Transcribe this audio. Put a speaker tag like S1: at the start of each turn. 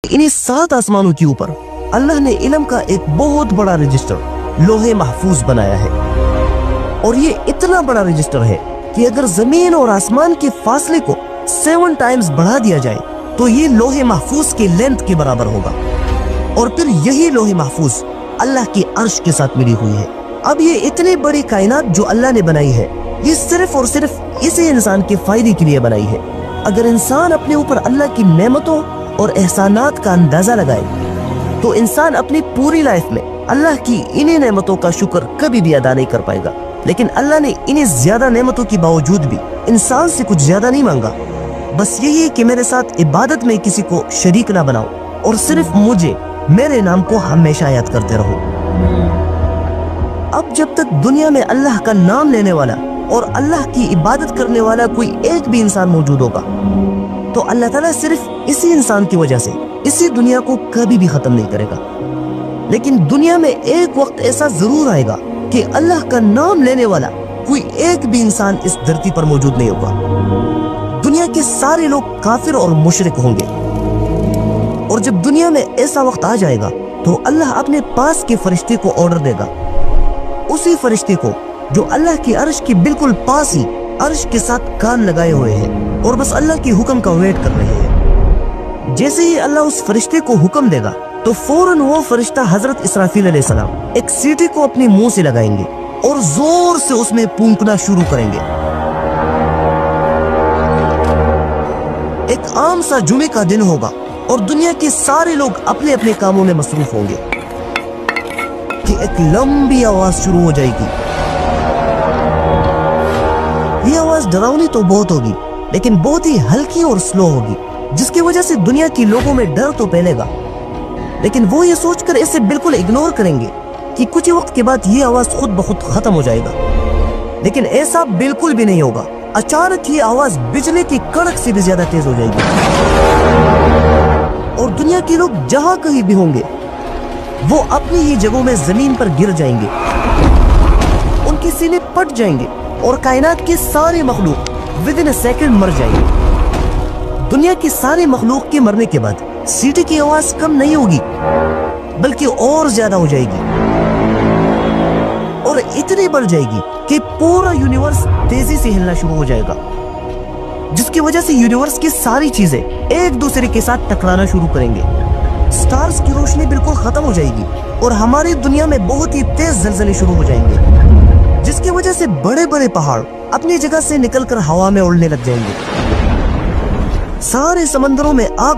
S1: इन्हीं 7 आसमानों के ऊपर अल्लाह ने इल्म का एक बहुत बड़ा रजिस्टर लोहे महफूज बनाया है। और ये इतना बड़ा रजिस्टर है कि अगर जमीन और आसमान के फासले को 7 टाइम्स बढ़ा दिया जाए तो ये लोहे महफूज की लेंथ के बराबर होगा। और फिर यही लोहे महफूज अल्लाह की अर्श के साथ मिली हुई है। अब ये इतनी बड़ी कायनात जो अल्लाह ने बनाई है, ये सिर्फ और सिर्फ इसी इंसान के फायदे के लिए बनाई है। अगर इंसान अपने ऊपर अल्लाह की नेमतों और एहसानात का अंदाजा लगाए तो इंसान अपनी पूरी लाइफ में अल्लाह की इन्हीं नेमतों का शुक्र कभी भी अदा नहीं कर पाएगा। लेकिन अल्लाह ने इन्हीं ज्यादा नेमतों के बावजूद भी इंसान से कुछ ज्यादा नहीं मांगा। बस यही है कि मेरे साथ इबादत में किसी को शरीक ना बनाओ और सिर्फ मुझे, मेरे नाम को हमेशा याद करते रहो। अब जब तक दुनिया में अल्लाह का नाम लेने वाला और अल्लाह की इबादत करने वाला कोई एक भी इंसान मौजूद होगा तो अल्लाह ताला सिर्फ इसी इंसान की वजह से इसी दुनिया को कभी भी खत्म नहीं करेगा। लेकिन दुनिया में एक वक्त ऐसा जरूर आएगा कि अल्लाह का नाम लेने वाला कोई एक भी इंसान इस धरती पर मौजूद नहीं होगा। दुनिया के सारे लोग काफिर और मुशरिक होंगे। और जब दुनिया में ऐसा वक्त आ जाएगा तो अल्लाह अपने पास के फरिश्ते को ऑर्डर देगा, उसी फरिश्ते को जो अल्लाह की अर्श के बिल्कुल पास ही अर्श के साथ कान लगाए हुए हैं और बस अल्लाह के हुक्म का वेट कर रहे हैं। जैसे ही अल्लाह उस फरिश्ते को हुक्म देगा तो फौरन वो फरिश्ता हजरत इसराफील अलैहिस्सलाम एक सीटी को अपने मुंह से लगाएंगे और जोर से उसमें फूंकना शुरू करेंगे। एक आम सा जुमे का दिन होगा और दुनिया के सारे लोग अपने अपने कामों में मसरूफ होंगे कि एक लंबी आवाज शुरू हो जाएगी। ये आवाज डरावनी तो बहुत होगी लेकिन बहुत ही हल्की और स्लो होगी, जिसकी वजह से दुनिया के लोगों में डर तो फैलेगा, लेकिन वो ये सोचकर इसे बिल्कुल इग्नोर करेंगे कि कुछ वक्त के बाद ये आवाज खुद ब खुद खत्म हो जाएगा। लेकिन ऐसा बिल्कुल भी नहीं होगा। अचानक ये आवाज बिजली की कड़क से भी ज्यादा तेज हो जाएगी और दुनिया के लोग जहां कहीं भी होंगे वो अपनी ही जगहों में जमीन पर गिर जाएंगे, उनके सीने फट जाएंगे और कायनात के सारे मखलूक विद इन अ सेकंड मर जाएंगे। दुनिया के सारे मखलूक के मरने के बाद सीटी की आवाज कम नहीं होगी बल्कि और ज्यादा हो जाएगी और इतनी बढ़ जाएगी कि पूरा यूनिवर्स तेजी से हिलना शुरू हो जाएगा, जिसकी वजह से यूनिवर्स की सारी चीजें एक दूसरे के साथ टकराना शुरू करेंगे। स्टार्स की रोशनी बिल्कुल खत्म हो जाएगी और हमारी दुनिया में बहुत ही तेज ज़लज़ले शुरू हो जाएंगे, जिसकी वजह से बड़े बड़े पहाड़ अपनी जगह से निकलकर हवा में उड़ने लग जाएंगे। सारे समंदरों में आग